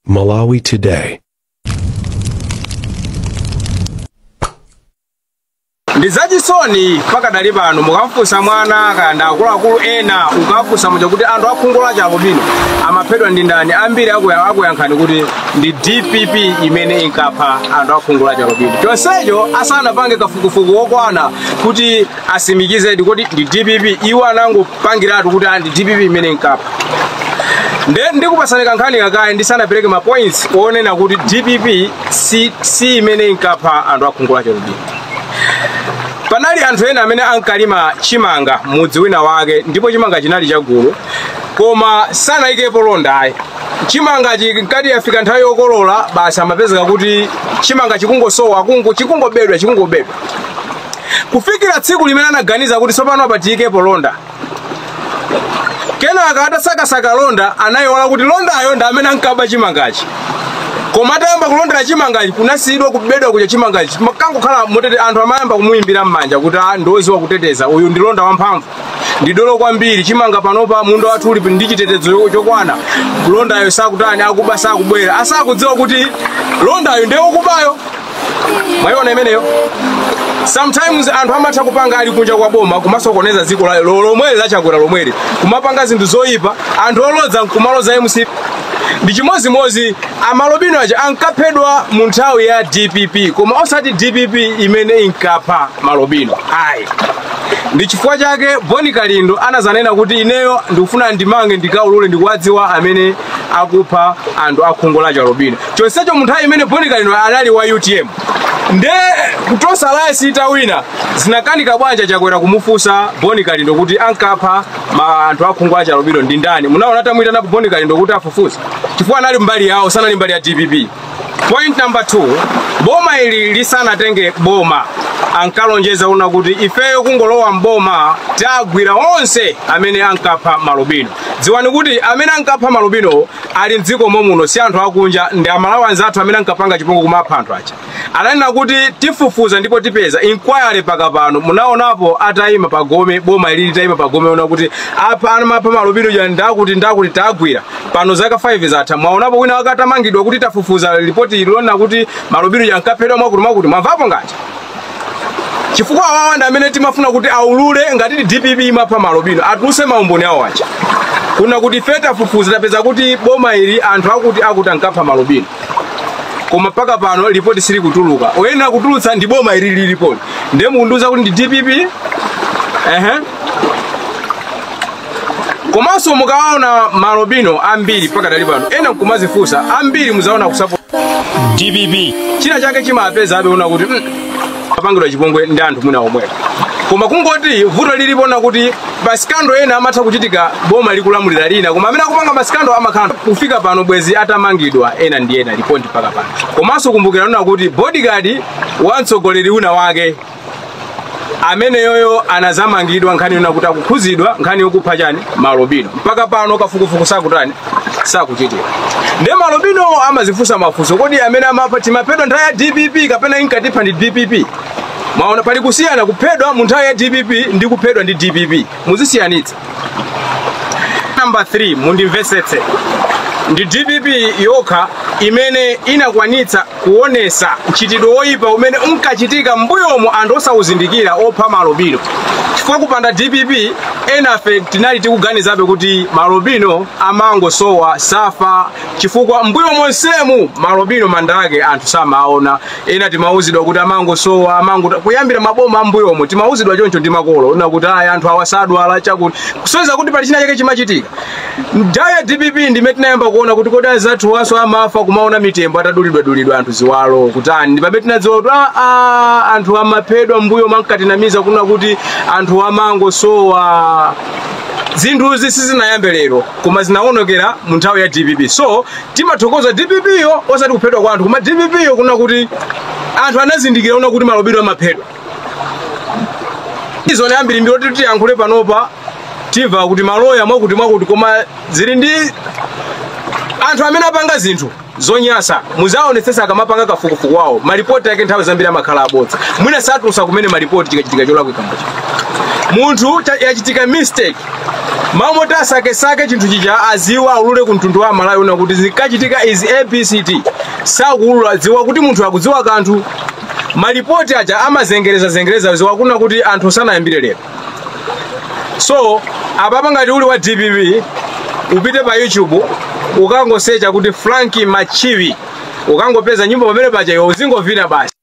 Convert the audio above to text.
Malawi Today. Ndizajisoni paka dali pano mukafusa mwana kanda akulu ena ukafusa muja kuti anthu akhungola chalo bino amaphedwa ndi ndani ambiri akuyankhani kuti ndi DPP imene inkapha anthu akhungola chalo bino chonsecho asanapange kafukufuku wokwana kuti asimikize kuti ndi DPP iwo anangopangiratu kuti ndi DPP imene inkapha ndikupasani kankhani kakayi ndisanapereke ma points kuonena kuti DPP si imene inkapha anthu akhungola chalo bino. Panali anthu ena amene ankalima chimanga mudzi wina wake ndipo chimanga chinali chagulu koma sanayikepo londa ayi. Chimanga chinkati afika nthawi yokolola basi amapezeka kuti chimanga chikungosowa chikungobedwa kufikira tsiku limene anaganiza kuti sopano apa tiyikepo londa. Kenaka atasakasaka londa anayiwala kuti londayo ndi amene ankaba chimangachi. Koma atayamba kulondera chimangachi kunasiyidwa kubedwa kuja chimangachi makangokhala motete anthu amayamba kumuyimbira m'manja kuti ndoziwa kuteteza uyu ndi londa wamphamvu ndi dolo kwambiri chimanga panopa munda wathu uli ndi chitetezo chokwana londayo sakutani akuba sakubwera asakudziwa kuti londayo ndiye ukubayo. Mwayiona imeneyo. Sometimes anthu amatha kupanga ali kunja kwa boma kumasokoneza dziko lomweli lachakula lomweli kumapanga zinthu zoyipa anthu olodza nkumaloza MC ndi chimozimozi amalobino aja ankaphedwa mu nthawi ya DPP koma osati DPP imene inkapha malobino ayi. Ndi chifukwa chake Boni Kalindo anazanena kuti ineyo ndikufuna ndimange ndikaulule ndikuwadziwa amene akupha anthu akhungola chalobino. Chonsecho mu nthawi imene Boni Kalindo anali wa UTM nde kutosa laisi itawina zinakanika bwanja chakwera kumufusa Boni Kalindo kuti ankapha anthu akhungola chalobino ndi ndani. Munaona atamwita na Boni Kalindo kuti afufuze chifukwa anali mbali yawo sanali mbali ya DPP. Point number 2, boma ili lisanatenge boma ankalonjeza una kuti ifeyo kungolowa mboma tagwira onse amene ankapha malobino. Dziwani kuti amene ankapha malobino ali mdziko momuno si anthu akunja ndi amalawi anzathu amene ankapanga chipongwe kumapha anthu aja. Ananena kuti tifufuza ndipo tipeza inquiry paka pano munaonapo atayima pagome boma ili litayima pagome ona kuti apa amapha malobino ja ndakuti tagwira pano zaka 5 zatha mwaonapo wina wakatamangidwa kuti tafufuza ripoti ilona kuti malobino ja ankaphedwa mwakuti mwamvapo ngati. Chifukwa wawanda amene timafuna kuti aulule ngati DPP imapha malobino atuse maumboni awo aja kuna kuti feta fufuza tapeza kuti boma ili anthu akuti ankapha malobino koma paka pano ripoti siri kutuluka oyena kutulutsa ndi boma ili ripoti ndiye munduza kuti ndi DPP. Komanso mukaona malobino ambiri paka dali pano ena nkumazifusa ambiri muzaona kusupport DPP china chake chimapeza abeona kuti apangidwa chipongwe ndi anthu mwina omwe koma kungoti vuto lilipona kuti masikando ena amatha kuchitika boma likulamulira lina koma amene akupanga masikando amakhala kufika pano bwezi atamangidwa ena ndi ena lipondi paka pano. Komanso kumbukira nuna kuti bodyguard wamtsogoleri una wake amene yoyo anazamangidwa nkhani yona kuti akukhuzidwa nkhani yokupha chani malobino mpaka pano kafukufuku sakutani sakuchitika. Nde malobino amazifusa mafuso kodi amene amapha timaphedwa nthawi ya DPP kapena inkatipha ndi DPP. Maona pali kusiyana kuphedwa mu nthawi ya DPP ndi kuphedwa ndi DPP muzisiyanitsa. Number 3 mundimvetsetse ndi DPP yokha imene inakwanitsa kuonesa mchitidwe woyipa umene unkachitika mbuyomo anthu osawuzindikira opha malobino. Chifukwa kupanda DPP enafe tinali tikuganizabe kuti malobino amangosowa safa chifukwa mbuyo monsemu malobino mandake anthu samaona ena timauzidwa kuti amangosowa kuyambira maboma ambuyomo timauzidwa choncho ndi makolo una kuti anthu awasadwala chakuti kusonyeza kuti pali china chake chimachitika. Nthawi ya DPP ndimene tinayamba kuona kuti kodi azathu waso amafa kumaona mitembo atadulidwa anthu ziwalo kutani ndi pamene tinadziwa kuti anthu amaphedwa mbuyo mankatinamiza kuna kuti anthu amangosowa. Zinthuzi sizinayambe lero koma zinaonekera mu nthawi ya DPP. So timathokoza DPP yo osati kuphedwa kwa anthu koma DPP yo kuna kuti anthu anazindikira una kuti malobino amaphedwa. Izo nayambiri mbiro titi yankhule panopa timva kuti maloya mwakuti koma zili ndi anthu amene apanga zinthu zonyasa muzaonetsesa akamapanga kafukufuku wawo malipoti yake nthawi zambiri amakhala abodza mwina satulusa kumene malipoti chikachitika cholakwika mbocha munthu yachitika mistake mamoti asake chinthu chija aziwa aulule ku mtundu wa Malawi una kuti zikachitika izi ABCD sakuulula aziwa kuti munthu akudziwa kanthu malipoti aja amazengereza aziwa kuna kuti anthu sanayambire lero. So apapa ngati uli wa DPP upite pa YouTube ukangosecha kuti Frankie Machivi ukangopeza nyimbo pamene paja iwe uzingovina basi.